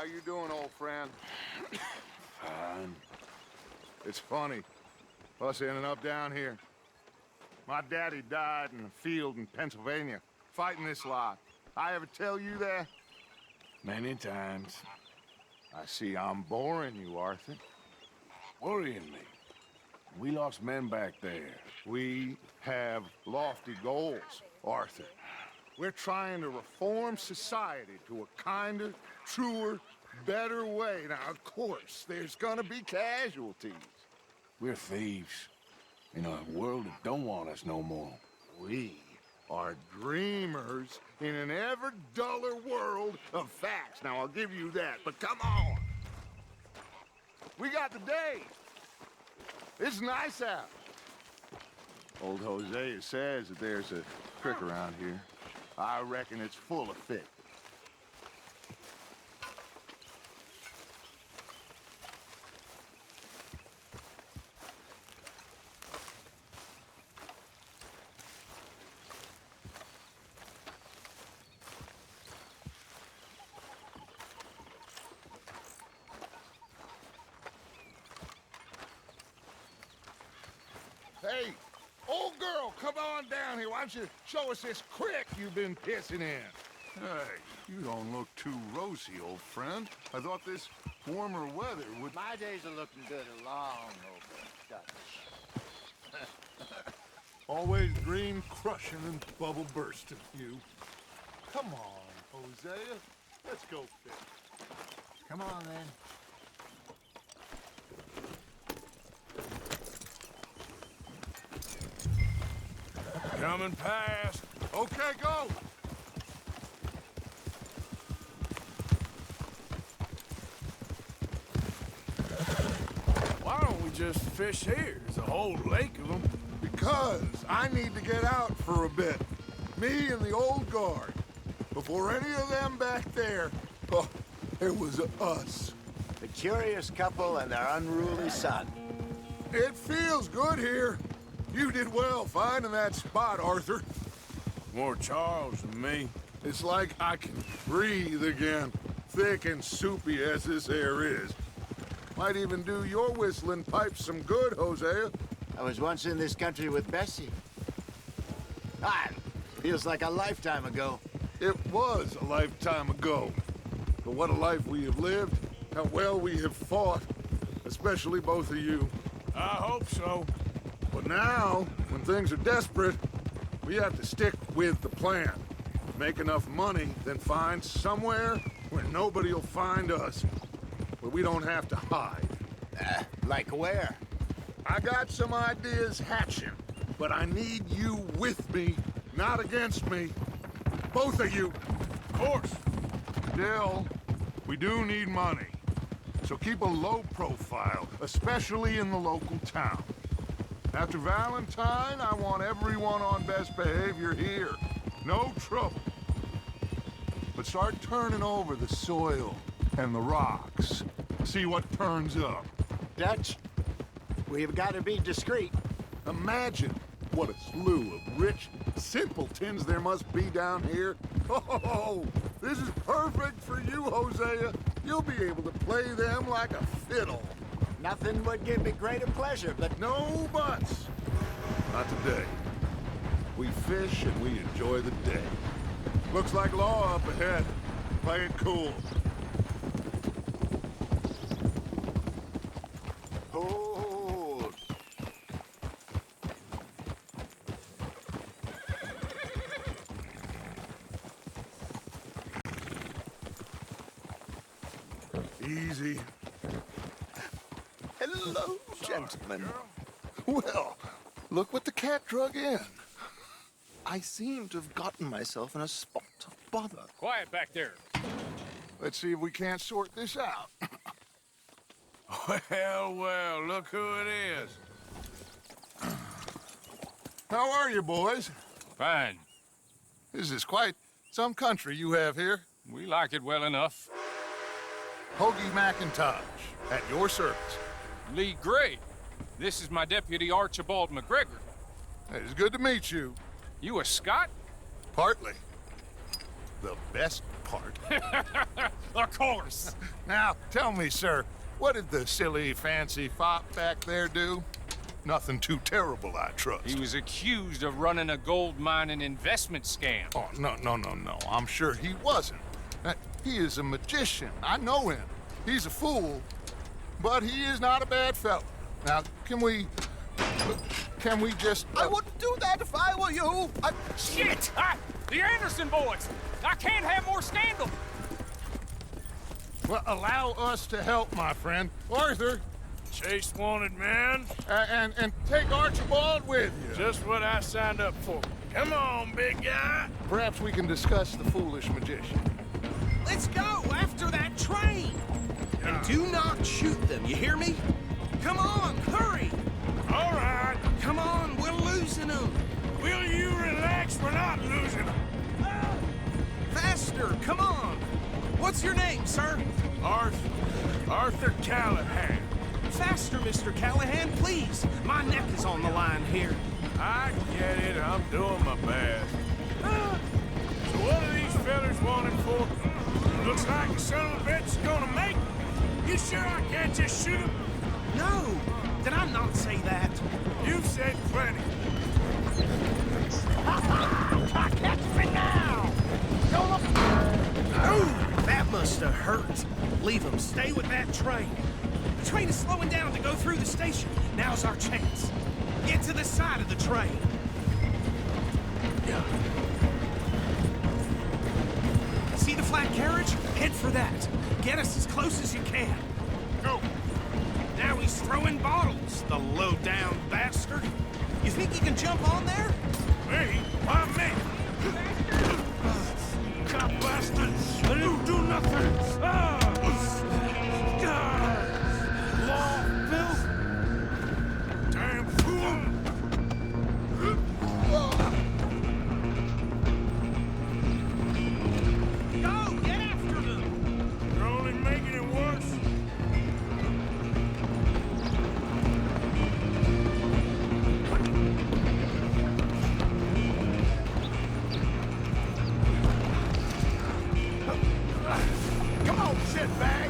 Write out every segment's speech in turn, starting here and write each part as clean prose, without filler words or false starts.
How you doing, old friend? Fine. It's funny, us ending up down here. My daddy died in a field in Pennsylvania, fighting this lot. I ever tell you that? Many times. I see I'm boring you, Arthur. Worrying me. We lost men back there. We have lofty goals, Arthur. We're trying to reform society to a kinder, truer, better way. Now, of course, there's gonna be casualties. We're thieves. In a world that don't want us no more. We are dreamers in an ever duller world of facts. Now, I'll give you that, but come on. We got the day. It's nice out. Old Hosea says that there's a creek around here. I reckon it's full of fish. Hey, old girl, come on down here. Why don't you show us this creek you've been pissing in? Hey, you don't look too rosy, old friend. I thought this warmer weather would... My days are looking good along over Dutch. Always green crushing and bubble bursting, you. Come on, Hosea. Let's go fish. Come on, then. Coming past. Okay, go! Why don't we just fish here? There's a whole lake of them. Because I need to get out for a bit. Me and the old guard. Before any of them back there, oh, it was us. The curious couple and their unruly son. It feels good here. You did well finding that spot, Arthur. More Charles than me. It's like I can breathe again, thick and soupy as this air is. Might even do your whistling pipes some good, Hosea. I was once in this country with Bessie. Feels like a lifetime ago. It was a lifetime ago. But what a life we have lived, how well we have fought, especially both of you. I hope so. But now, when things are desperate, we have to stick with the plan. Make enough money, then find somewhere where nobody will find us. Where we don't have to hide. Like where? I got some ideas hatching, but I need you with me, not against me. Both of you. Of course. Still, we do need money. So keep a low profile, especially in the local town. After Valentine, I want everyone on best behavior here. No trouble. But start turning over the soil and the rocks. See what turns up. Dutch, we've got to be discreet. Imagine what a slew of rich simpletons there must be down here. Oh, this is perfect for you, Hosea. You'll be able to play them like a fiddle. Nothing would give me greater pleasure, but No buts. Not today. We fish and we enjoy the day. Looks like law up ahead. Play it cool. hold. Easy. Hello, gentlemen. Well, look what the cat drug in. I seem to have gotten myself in a spot of bother. Quiet back there. Let's see if we can't sort this out. Well, well, look who it is. How are you, boys? Fine. This is quite some country you have here. We like it well enough. Hoagie McIntosh, at your service. Lee Gray. This is my deputy Archibald McGregor. It's good to meet you. You a Scot? Partly. the best part. Of course. Now, tell me, sir, what did the silly, fancy fop back there do? Nothing too terrible, I trust. He was accused of running a gold mining investment scam. Oh, no. I'm sure he wasn't. He is a magician. I know him. He's a fool, but he is not a bad fellow. Now, can we just... I wouldn't do that if I were you. Shit! The Anderson boys! I can't have more scandal! Well, allow us to help, my friend. Arthur, Chase wanted man. and take Archibald with you. Just what I signed up for. Come on, big guy. Perhaps we can discuss the foolish magician. Let's go after that train! And do not shoot them, you hear me? Come on, hurry! All right. Come on, we're losing them! Will you relax? We're not losing them. Faster, come on! What's your name, sir? Arthur Callahan. Faster, Mr. Callahan, please! My neck is on the line here. I get it. I'm doing my best. So what are these fellas wanting for? Looks like the son of a bitch is gonna make it. You sure I can't just shoot him? No! Did I not say that? You've said plenty. Catch me now! Oh, that must have hurt. Leave him. Stay with that train. The train is slowing down to go through the station. Now's our chance. Get to the side of the train. See the flat carriage? Head for that. Get us as close as you can. Go. Now he's throwing bottles, the low-down bastard. You think you can jump on there? Me? Why me? God bastard! I didn't do nothing! Law, Bill! Damn fool! Go, get after them! You're only making it worse. Come on, shitbag!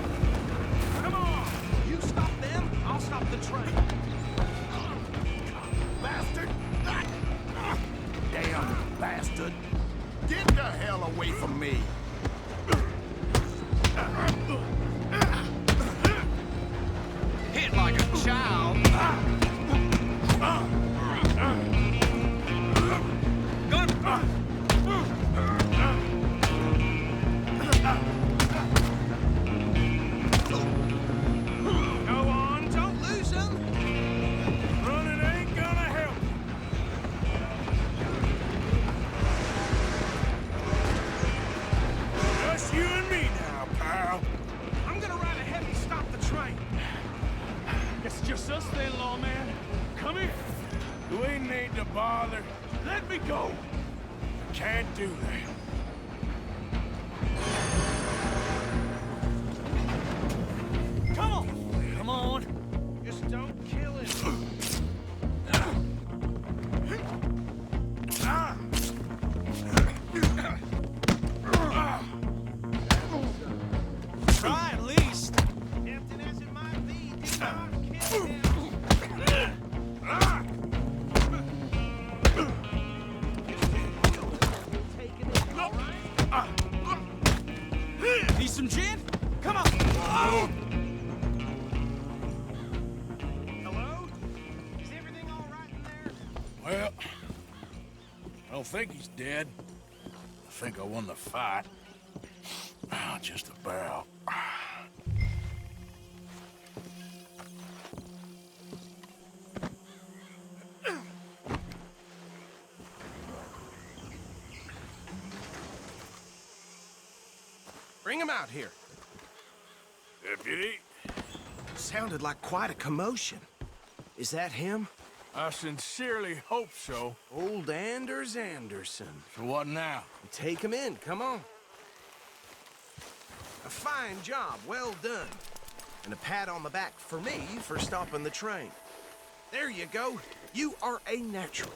Come on! You stop them, I'll stop the train. Bastard! Damn bastard! Get the hell away from me! Hit like a child. Go on, don't lose them. Running ain't gonna help. Just you and me now, pal. I'm gonna ride ahead and stop the train. Guess it's just us then, lawman. Come here. We need to bother. Let me go. Can't do that. Come on! Come on! Just don't kill him. Try at least. Tempting as it might be, do not kill him. Need some gin? Come on! Hello? Is everything all right in there? Well, I don't think he's dead. I think I won the fight. Just about. Bring him out here. Deputy, Sounded like quite a commotion. Is that him? I sincerely hope so. Old Anders Anderson. So what now? Take him in, come on. A fine job, well done. And a pat on the back for me for stopping the train. There you go. You are a natural.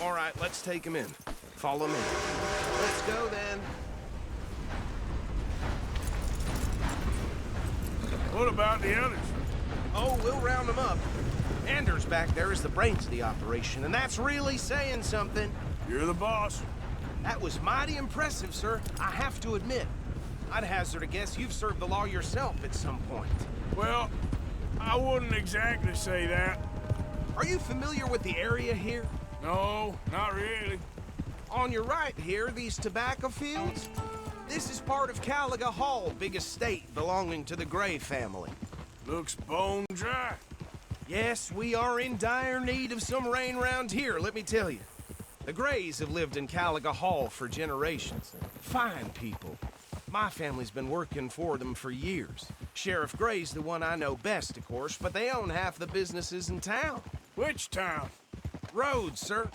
All right, let's take him in. Follow me. Let's go, then. What about the others? Oh, we'll round them up. Anders back there is the brains of the operation, and that's really saying something. You're the boss. That was mighty impressive, sir. I have to admit. I'd hazard a guess you've served the law yourself at some point. Well, I wouldn't exactly say that. Are you familiar with the area here? No, not really. On your right here, these tobacco fields? This is part of Caliga Hall, big estate belonging to the Gray family. Looks bone dry. Yes, we are in dire need of some rain round here, let me tell you. The Grays have lived in Caliga Hall for generations. Fine people. My family's been working for them for years. Sheriff Gray's the one I know best, of course, but they own half the businesses in town. Which town? Rhodes, sir.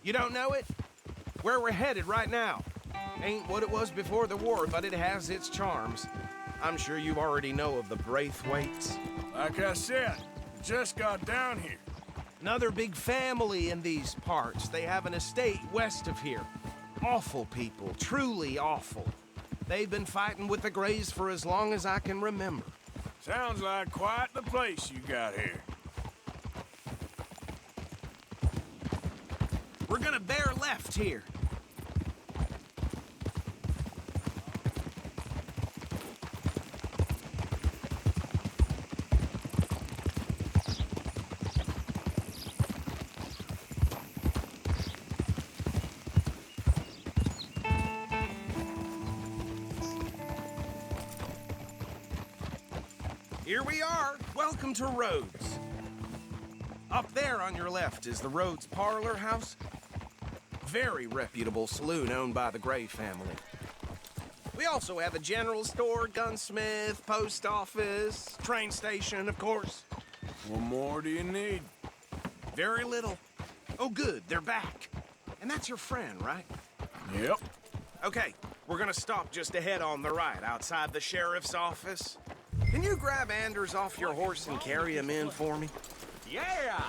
You don't know it? Where we're headed right now. Ain't what it was before the war, but it has its charms. I'm sure you already know of the Braithwaites. Like I said, just got down here. Another big family in these parts. They have an estate west of here. Awful people, truly awful. They've been fighting with the Grays for as long as I can remember. Sounds like quite the place you got here. We're gonna bear left here. Here we are. Welcome to Rhodes. Up there on your left is the Rhodes Parlor House. Very reputable saloon owned by the Gray family. We also have a general store, gunsmith, post office, train station, of course. What more do you need? Very little. Oh, good, they're back. And that's your friend, right? Yep. Okay, we're gonna stop just ahead on the right, outside the sheriff's office. Can you grab Anders off your horse and carry him in for me? Yeah!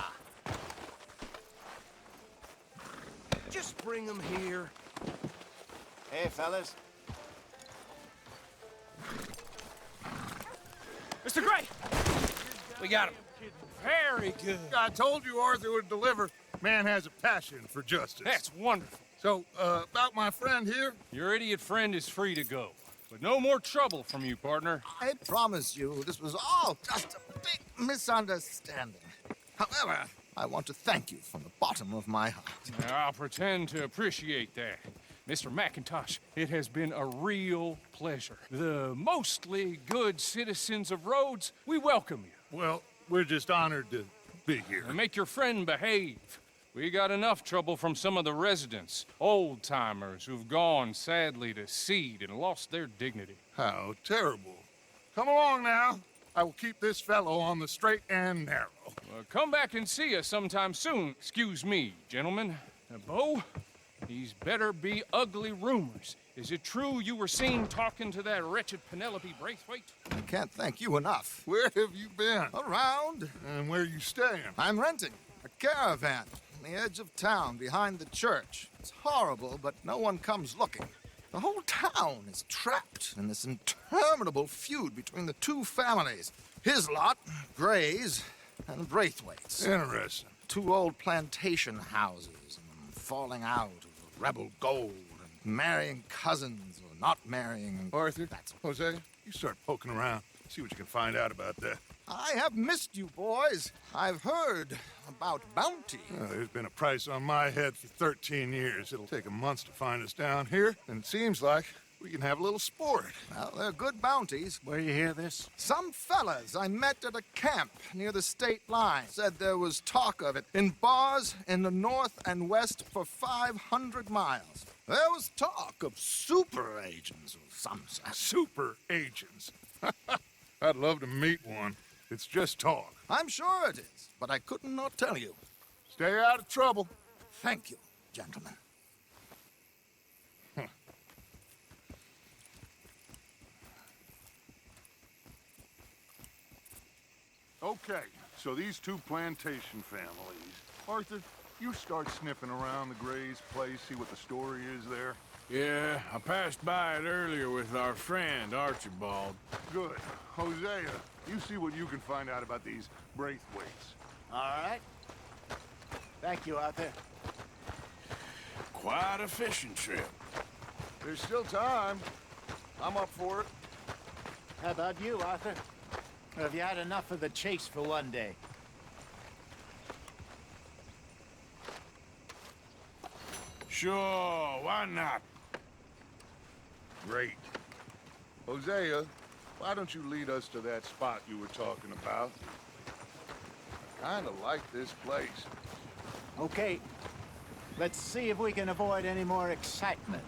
Just bring him here. Hey, fellas. Mr. Gray! We got him. Very good. I told you Arthur would deliver. Man has a passion for justice. That's wonderful. So, about my friend here? Your idiot friend is free to go. But no more trouble from you, partner. I promise you, this was all just a big misunderstanding. However, I want to thank you from the bottom of my heart. I'll pretend to appreciate that. Mr. McIntosh, it has been a real pleasure. The mostly good citizens of Rhodes, we welcome you. Well, we're just honored to be here. And make your friend behave. We got enough trouble from some of the residents, old-timers who've gone, sadly, to seed and lost their dignity. How terrible. Come along now. I will keep this fellow on the straight and narrow. Come back and see us sometime soon. Excuse me, gentlemen. Bo, these better be ugly rumors. Is it true you were seen talking to that wretched Penelope Braithwaite? I can't thank you enough. Where have you been? Around, And where you staying? I'm renting a caravan on the edge of town behind the church. It's horrible, but no one comes looking. The whole town is trapped in this interminable feud between the two families. His lot, Gray's, and Braithwaite's. Interesting. Two old plantation houses, and falling out of rebel gold, and marrying cousins or not marrying. Arthur, That's Jose, you start poking around. See what you can find out about that. I have missed you, boys. I've heard about bounty. There's been a price on my head for 13 years. It'll take a month to find us down here, and it seems like we can have a little sport. Well, they're good bounties. Where you hear this? Some fellas I met at a camp near the state line said there was talk of it in bars in the north and west for 500 miles. There was talk of super agents of some sort. Super agents. I'd love to meet one. It's just talk. I'm sure it is, but I couldn't not tell you. Stay out of trouble. Thank you, gentlemen. Okay, so these two plantation families. Arthur, you start sniffing around the Gray's place, see what the story is there? Yeah, I passed by it earlier with our friend, Archibald. Good. Hosea, you see what you can find out about these Braithwaites. All right. Thank you, Arthur. Quite a fishing trip. There's still time. I'm up for it. How about you, Arthur? Or have you had enough of the chase for one day? Sure, why not? Great. Hosea, why don't you lead us to that spot you were talking about? I kinda like this place. Okay. Let's see if we can avoid any more excitement.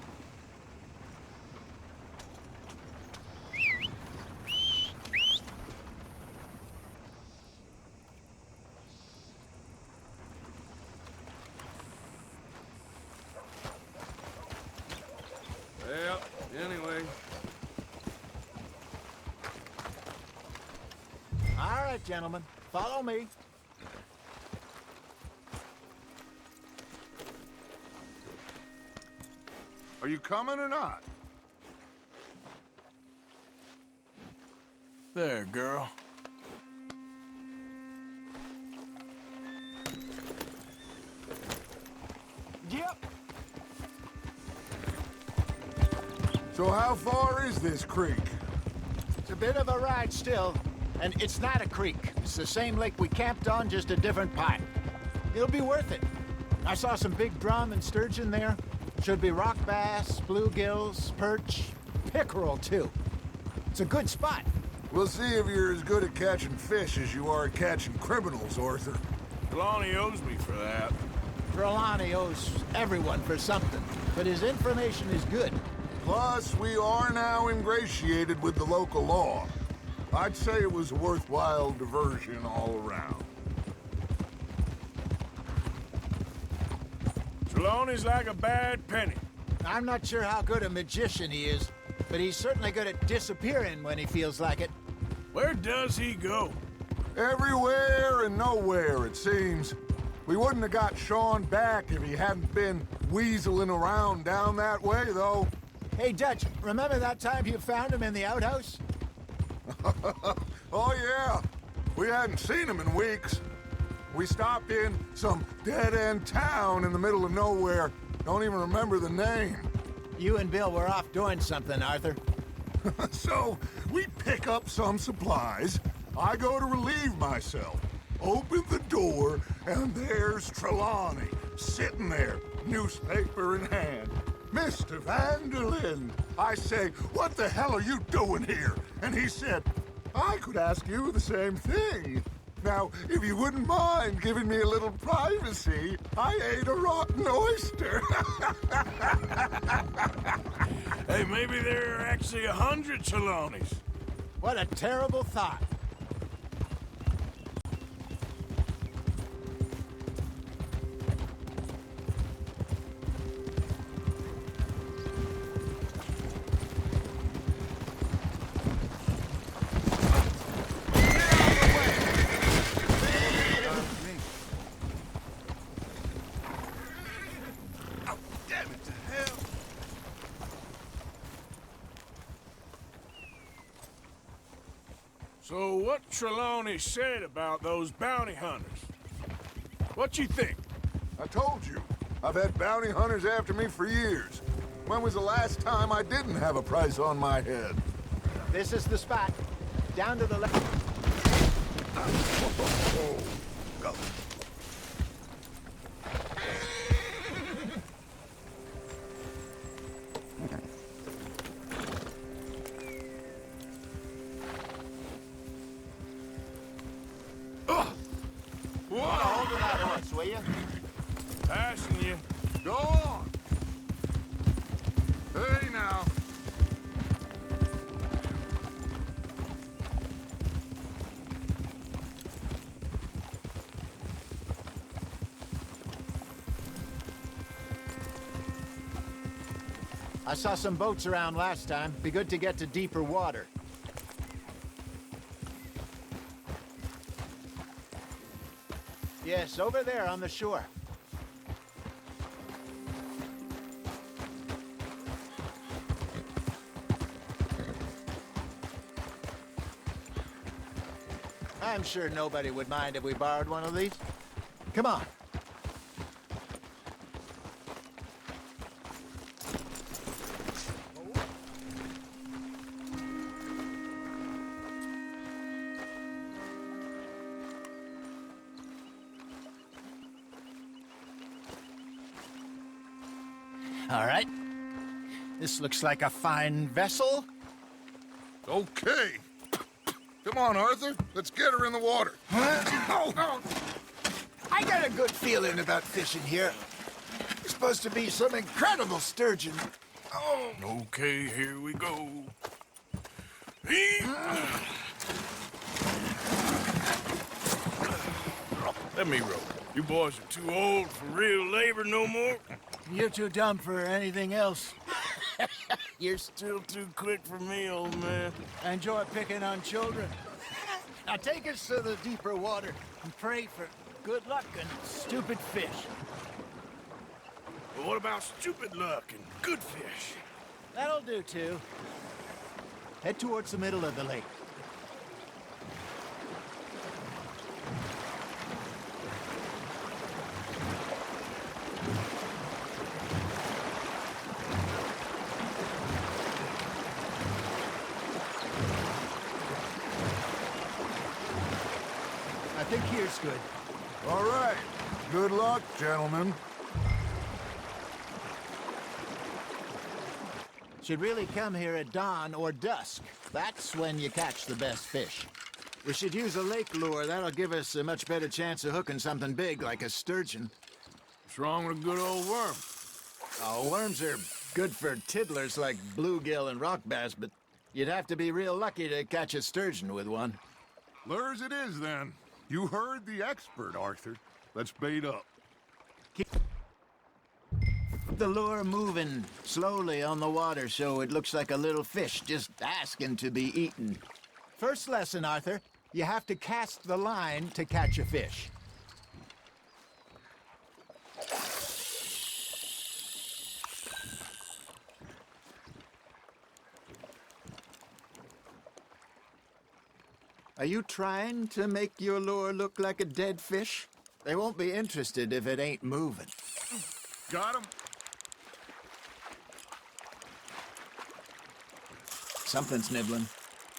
Well, anyway. All right, gentlemen. Follow me. Are you coming or not? There, girl. Yep. So how far is this creek? It's a bit of a ride still, and it's not a creek. It's the same lake we camped on, just a different part. It'll be worth it. I saw some big drum and sturgeon there. Should be rock bass, bluegills, perch, pickerel, too. It's a good spot. We'll see if you're as good at catching fish as you are at catching criminals, Arthur. Trelawney owes me for that. Trelawney owes everyone for something, but his information is good. Plus, we are now ingratiated with the local law. I'd say it was a worthwhile diversion all around. Trelawney's like a bad penny. I'm not sure how good a magician he is, but he's certainly good at disappearing when he feels like it. Where does he go? Everywhere and nowhere, it seems. We wouldn't have got Sean back if he hadn't been weaseling around down that way, though. Hey, Dutch, remember that time you found him in the outhouse? Oh, yeah. We hadn't seen him in weeks. We stopped in some dead-end town in the middle of nowhere. Don't even remember the name. You and Bill were off doing something, Arthur. So, we pick up some supplies. I go to relieve myself. Open the door, and there's Trelawney, sitting there, newspaper in hand. Mr. Vanderlyn. I say, what the hell are you doing here? And he said, I could ask you the same thing. Now, if you wouldn't mind giving me a little privacy, I ate a rotten oyster. Hey, maybe there are actually 100 Trelawneys. What a terrible thought. So what Trelawney said about those bounty hunters? What you think? I told you, I've had bounty hunters after me for years. When was the last time I didn't have a price on my head? This is the spot. Down to the left. Go. Hold to that horse, will you? Passing you. Go on. Hey, now. I saw some boats around last time. Be good to get to deeper water. Yes, over there on the shore. I'm sure nobody would mind if we borrowed one of these. Come on. All right. This looks like a fine vessel. Okay. Come on, Arthur. Let's get her in the water. Oh. I got a good feeling about fishing here. It's supposed to be some incredible sturgeon. Oh. Okay, here we go. Let me row. You boys are too old for real labor no more. You're too dumb for anything else. You're still too quick for me, old man. I enjoy picking on children. Now take us to the deeper water and pray for good luck and stupid fish. But what about stupid luck and good fish? That'll do, too. Head towards the middle of the lake. I think here's good. All right. Good luck, gentlemen. Should really come here at dawn or dusk. That's when you catch the best fish. We should use a lake lure. That'll give us a much better chance of hooking something big like a sturgeon. What's wrong with a good old worm? Oh, worms are good for tiddlers like bluegill and rock bass, but you'd have to be real lucky to catch a sturgeon with one. Lures it is, then. You heard the expert, Arthur. Let's bait up. Keep the lure moving slowly on the water so it looks like a little fish just asking to be eaten. First lesson, Arthur. You have to cast the line to catch a fish. Are you trying to make your lure look like a dead fish? They won't be interested if it ain't moving. Got him. Something's nibbling.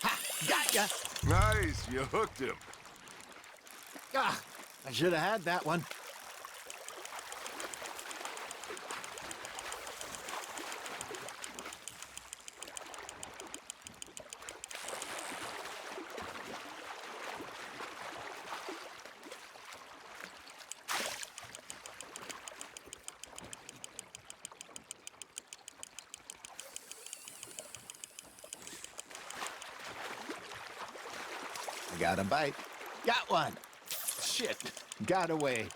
Ha! Got ya! Nice. You hooked him. Ah, I should have had that one. Got a bite. Got one. Shit. Got away.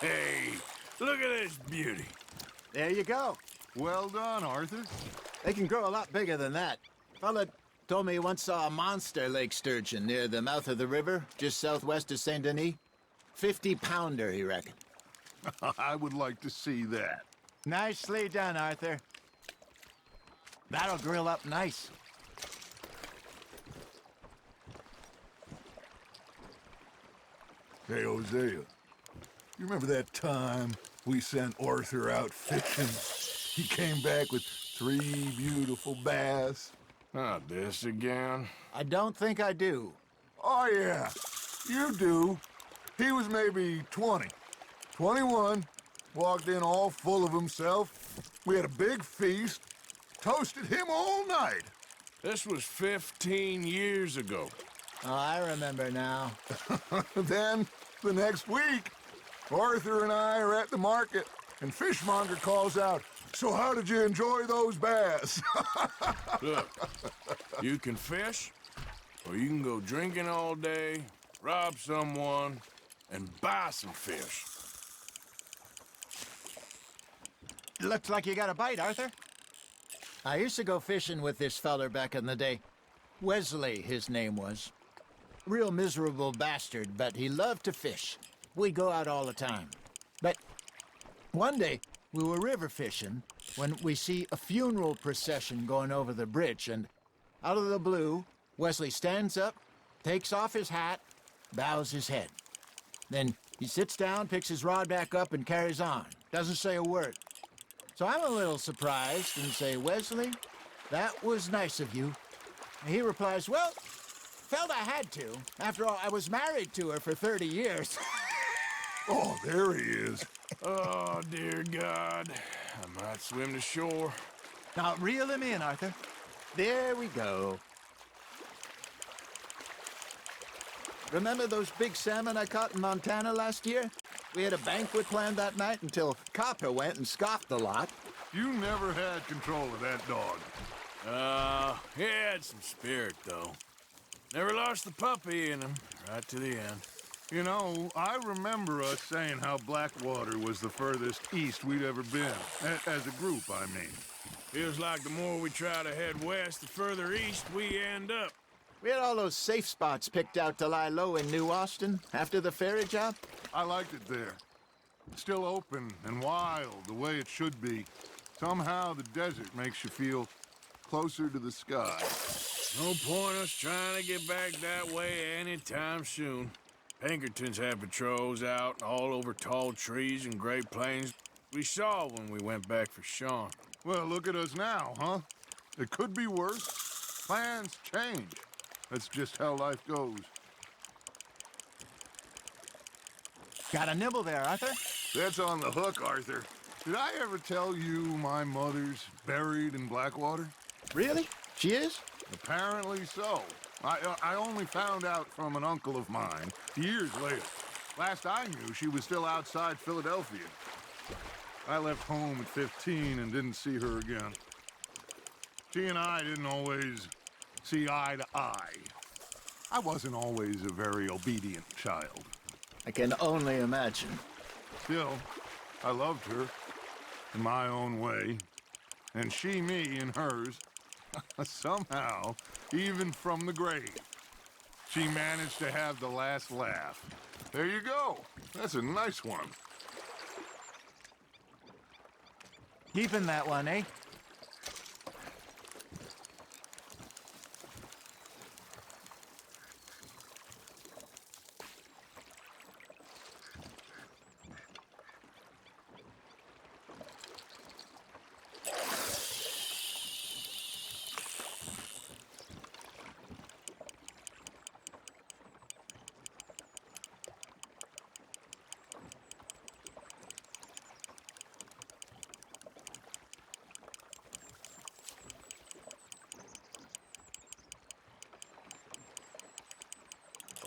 Hey, look at this beauty. There you go. Well done, Arthur. They can grow a lot bigger than that. Fella told me he once saw a monster lake sturgeon near the mouth of the river, just southwest of Saint Denis. 50-pounder, he reckoned. I would like to see that. Nicely done, Arthur. That'll grill up nice. Hey, Hosea. You remember that time we sent Arthur out fishing? He came back with 3 beautiful bass. Not this again. I don't think I do. Oh, yeah. You do. He was maybe 20. 21. Walked in all full of himself. We had a big feast. Toasted him all night. This was 15 years ago. Oh, I remember now. Then, the next week, Arthur and I are at the market, and Fishmonger calls out, "So how did you enjoy those bass?" Look, you can fish, or you can go drinking all day, rob someone, and buy some fish. Looks like you got a bite, Arthur. I used to go fishing with this feller back in the day. Wesley, his name was. real miserable bastard, but he loved to fish. We'd go out all the time. But one day, we were river fishing when we see a funeral procession going over the bridge, and out of the blue, Wesley stands up, takes off his hat, bows his head. Then he sits down, picks his rod back up, and carries on. Doesn't say a word. So I'm a little surprised and say, Wesley, that was nice of you. And he replies, well, felt I had to. After all, I was married to her for 30 years. Oh, there he is. Oh, dear God. I might swim to shore. Now, reel him in, Arthur. There we go. Remember those big salmon I caught in Montana last year? We had a banquet planned that night until Copper went and scoffed a lot. You never had control of that dog. He had some spirit, though. Never lost the puppy in him, right to the end. You know, I remember us saying how Blackwater was the furthest east we'd ever been. As a group, I mean. Feels like the more we try to head west, the further east we end up. We had all those safe spots picked out to lie low in New Austin after the ferry job. I liked it there. Still open and wild, the way it should be. Somehow the desert makes you feel closer to the sky. No point us trying to get back that way anytime soon. Pinkertons had patrols out all over tall trees and Great Plains. We saw when we went back for Sean. Well, look at us now, huh? It could be worse. Plans change. That's just how life goes. Got a nibble there, Arthur? That's on the hook, Arthur. Did I ever tell you my mother's buried in Blackwater? Really? She is? Apparently so. I only found out from an uncle of mine years later. Last I knew, she was still outside Philadelphia. I left home at 15 and didn't see her again. She and I didn't always see eye to eye. I wasn't always a very obedient child. I can only imagine. Still, I loved her in my own way, and she me in hers. Somehow, even from the grave, she managed to have the last laugh. There you go. That's a nice one. Keeping that one, eh?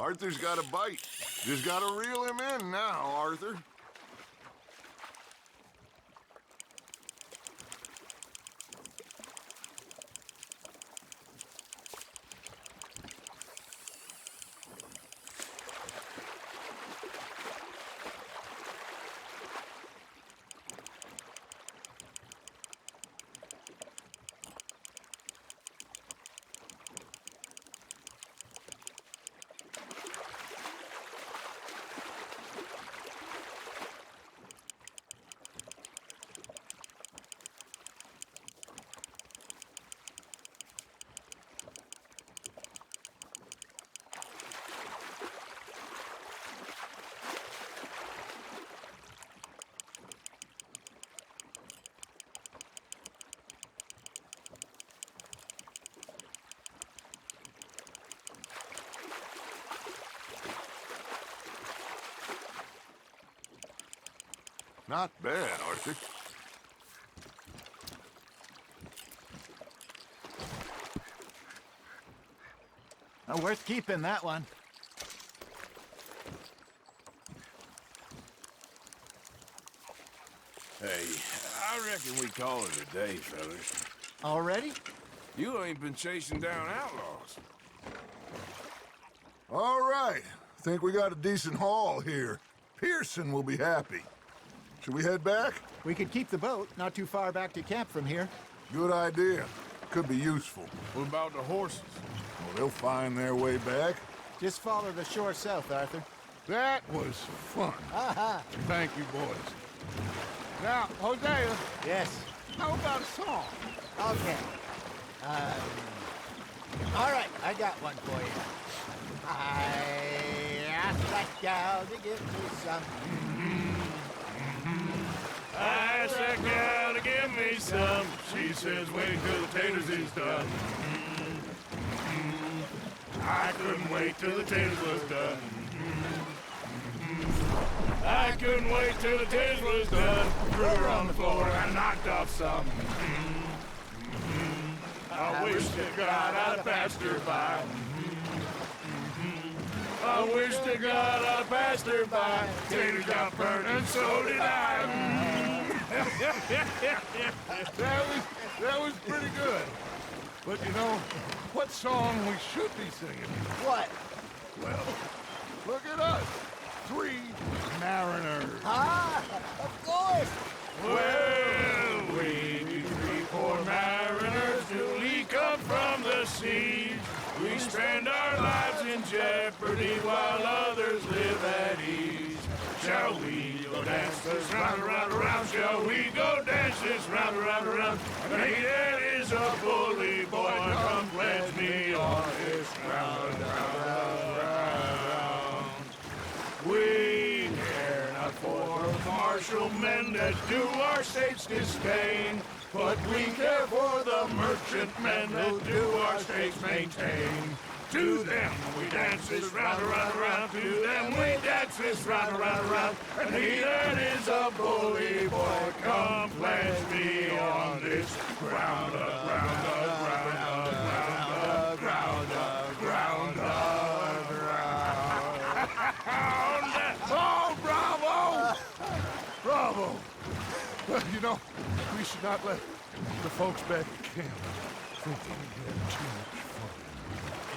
Arthur's got a bite. Just gotta reel him in now, Arthur. Not bad, Arthur. Worth keeping, that one. Hey, I reckon we call it a day, fellas. Already? You ain't been chasing down outlaws. All right. Think we got a decent haul here. Pearson will be happy. Should we head back? We could keep the boat not too far back to camp from here. Good idea. Could be useful. What about the horses? Well, they'll find their way back. Just follow the shore south, Arthur. That was fun. Thank you, boys. Now, Hosea, Yes. how about a song? Okay. All right, I got one for you. I asked that gal to give me some. I asked that gal to give me some. She says, wait till the taters is done. I couldn't wait till the taters was done. I couldn't wait till the taters was done. Threw her on the floor and knocked off some. I wish to God I'd passed her by. I wish to God I passed her by. Taters got burnt and so did I. That was pretty good. But you know, what song we should be singing? What? Well, look at us. 3 mariners. Ah, of course. Well, we be 3 poor mariners newly come from the seas. We spend our lives in jeopardy while others live at ease. Shall we go dance this round, around, around? Shall we go dance this round, around, around? And he that is a bully boy, come pledge me on this round, round, round. We care not for the martial men that do our state's disdain, but we care for the merchant men that do our states maintain. To them we dance this round, around, around. To them we dance this round, around, around. And he that is a bully boy, come pledge me on this ground, ground, ground, ground, ground, ground, ground. Oh, bravo! Bravo! Well, you know, we should not let the folks back at camp think that we had too much fun.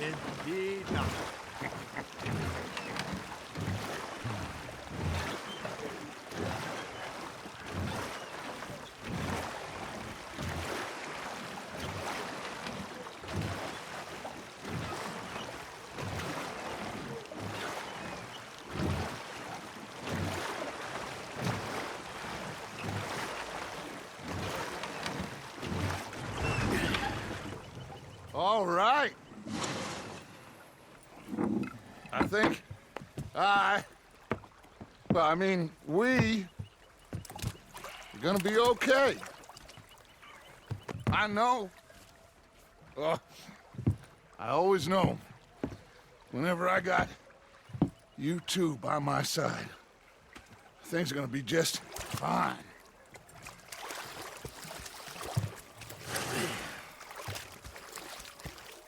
Indeed not. All right. I think we're gonna be okay. I know. I always know. Whenever I got you two by my side, things are gonna be just fine.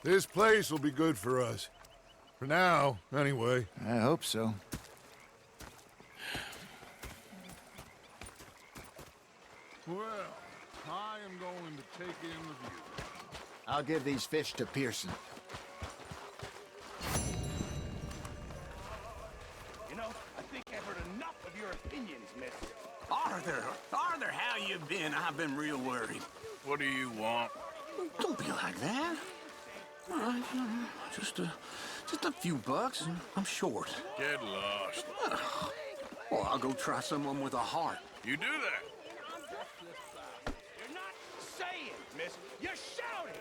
This place will be good for us. For now, anyway. I hope so. Well, I am going to take in the view. I'll give these fish to Pearson. You know, I think I've heard enough of your opinions, miss. Arthur, how you been? I've been real worried. What do you want? Don't be like that. All right, just a few bucks. I'm short. Get lost. Well, I'll go try someone with a heart. You do that. You're not saying, miss. You're shouting.